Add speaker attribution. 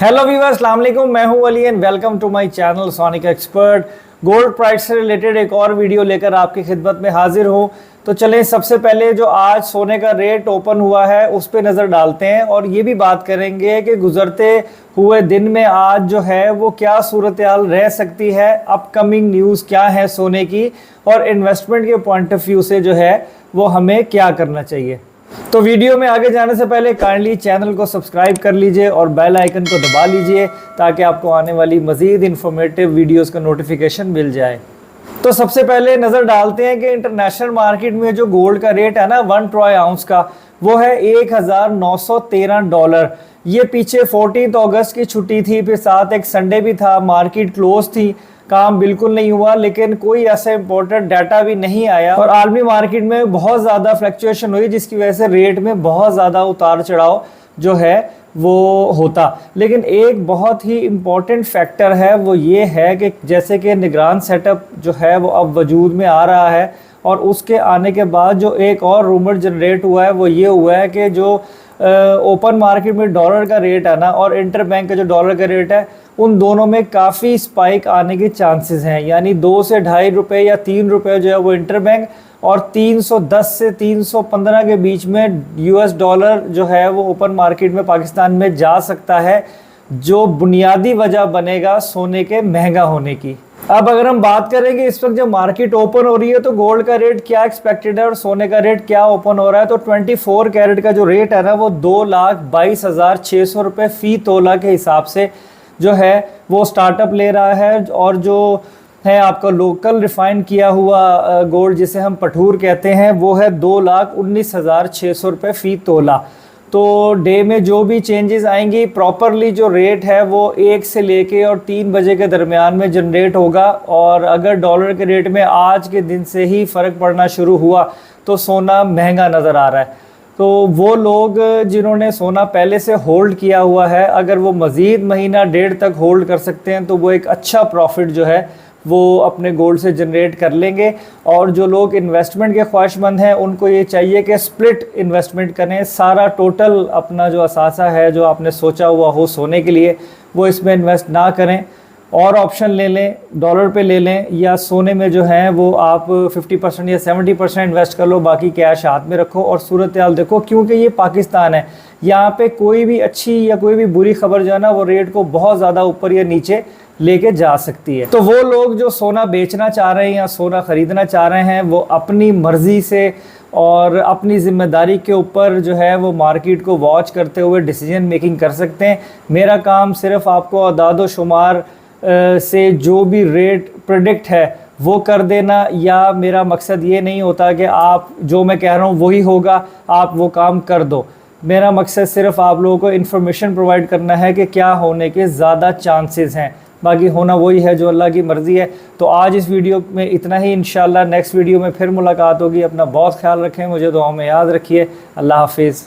Speaker 1: Hello viewers, अस्सलाम वालेकुम। मैं हूं Ali and welcome to my channel Sonic Expert. Gold price से रिलेटेड एक और वीडियो लेकर आपकी खिदमत में हाजिर हूं। तो चलें, सबसे पहले जो आज सोने का रेट ओपन हुआ है उस पर नज़र डालते हैं और ये भी बात करेंगे कि गुजरते हुए दिन में आज जो है वो क्या सूरत हाल रह सकती है, अपकमिंग न्यूज़ क्या है सोने की, और इन्वेस्टमेंट के पॉइंट ऑफ व्यू से जो है वो हमें क्या करना चाहिए। तो वीडियो में आगे जाने से पहले काइंडली चैनल को सब्सक्राइब कर लीजिए और बेल आइकन को दबा लीजिए ताकि आपको आने वाली मज़ीद इन्फॉर्मेटिव वीडियोस का नोटिफिकेशन मिल जाए। तो सबसे पहले नज़र डालते हैं कि इंटरनेशनल मार्केट में जो गोल्ड का रेट है ना 1 ट्रॉय आउंस का, वो है $1913। ये पीछे 14 अगस्त की छुट्टी थी, फिर साथ एक संडे भी था, मार्केट क्लोज थी, काम बिल्कुल नहीं हुआ, लेकिन कोई ऐसा इंपॉर्टेंट डाटा भी नहीं आया और आलमी मार्केट में बहुत ज़्यादा फ्लक्चुएशन हुई जिसकी वजह से रेट में बहुत ज़्यादा उतार चढ़ाव जो है वो होता। लेकिन एक बहुत ही इम्पॉर्टेंट फैक्टर है, वो ये है कि जैसे कि निगरान सेटअप जो है वो अब वजूद में आ रहा है और उसके आने के बाद जो एक और रूमर जनरेट हुआ है वो ये हुआ है कि जो ओपन मार्केट में डॉलर का रेट है ना और इंटर बैंक का जो डॉलर का रेट है, उन दोनों में काफ़ी स्पाइक आने के चांसेस हैं। यानी 2 से ढाई रुपये या 3 रुपये जो है वो इंटर बैंक और 310 से 315 के बीच में US डॉलर जो है वो ओपन मार्केट में पाकिस्तान में जा सकता है, जो बुनियादी वजह बनेगा सोने के महंगा होने की। अब अगर हम बात करेंगे इस वक्त जब मार्केट ओपन हो रही है तो गोल्ड का रेट क्या एक्सपेक्टेड है और सोने का रेट क्या ओपन हो रहा है, तो 24 कैरेट का जो रेट है ना वो 2,22,600 रुपये फ़ी तोला के हिसाब से जो है वो स्टार्टअप ले रहा है। और जो है आपका लोकल रिफाइन किया हुआ गोल्ड जिसे हम पठूर कहते हैं वो है 2,19,600 रुपये फ़ी तोला। तो डे में जो भी चेंजेस आएंगी प्रॉपरली जो रेट है वो 1 से लेके और 3 बजे के दरमियान में जनरेट होगा। और अगर डॉलर के रेट में आज के दिन से ही फ़र्क पड़ना शुरू हुआ तो सोना महंगा नज़र आ रहा है। तो वो लोग जिन्होंने सोना पहले से होल्ड किया हुआ है, अगर वो मज़ीद महीना डेढ़ तक होल्ड कर सकते हैं तो वो एक अच्छा प्रॉफिट जो है वो अपने गोल्ड से जनरेट कर लेंगे। और जो लोग इन्वेस्टमेंट के ख्वाहिशमंद हैं उनको ये चाहिए कि स्प्लिट इन्वेस्टमेंट करें, सारा टोटल अपना जो असासा है जो आपने सोचा हुआ हो सोने के लिए वो इसमें इन्वेस्ट ना करें और ऑप्शन ले लें, डॉलर पे ले लें, या सोने में जो है वो आप 50% या 70% इन्वेस्ट कर लो, बाकी कैश हाथ में रखो और सूरत हाल देखो। क्योंकि ये पाकिस्तान है, यहाँ पे कोई भी अच्छी या कोई भी बुरी खबर जो है ना वो रेट को बहुत ज़्यादा ऊपर या नीचे लेके जा सकती है। तो वो लोग जो सोना बेचना चाह रहे हैं या सोना ख़रीदना चाह रहे हैं वो अपनी मर्ज़ी से और अपनी ज़िम्मेदारी के ऊपर जो है वो मार्केट को वॉच करते हुए डिसीजन मेकिंग कर सकते हैं। मेरा काम सिर्फ आपको अदाद शुमार से जो भी रेट प्रेडिक्ट है वो कर देना, या मेरा मकसद ये नहीं होता कि आप जो मैं कह रहा हूँ वही होगा, आप वो काम कर दो। मेरा मकसद सिर्फ आप लोगों को इन्फॉर्मेशन प्रोवाइड करना है कि क्या होने के ज़्यादा चांसेस हैं, बाकी होना वही है जो अल्लाह की मर्ज़ी है। तो आज इस वीडियो में इतना ही, इंशाल्लाह नेक्स्ट वीडियो में फिर मुलाकात होगी। अपना बहुत ख्याल रखें, मुझे दुआओं में याद रखिए। अल्लाह हाफिज़।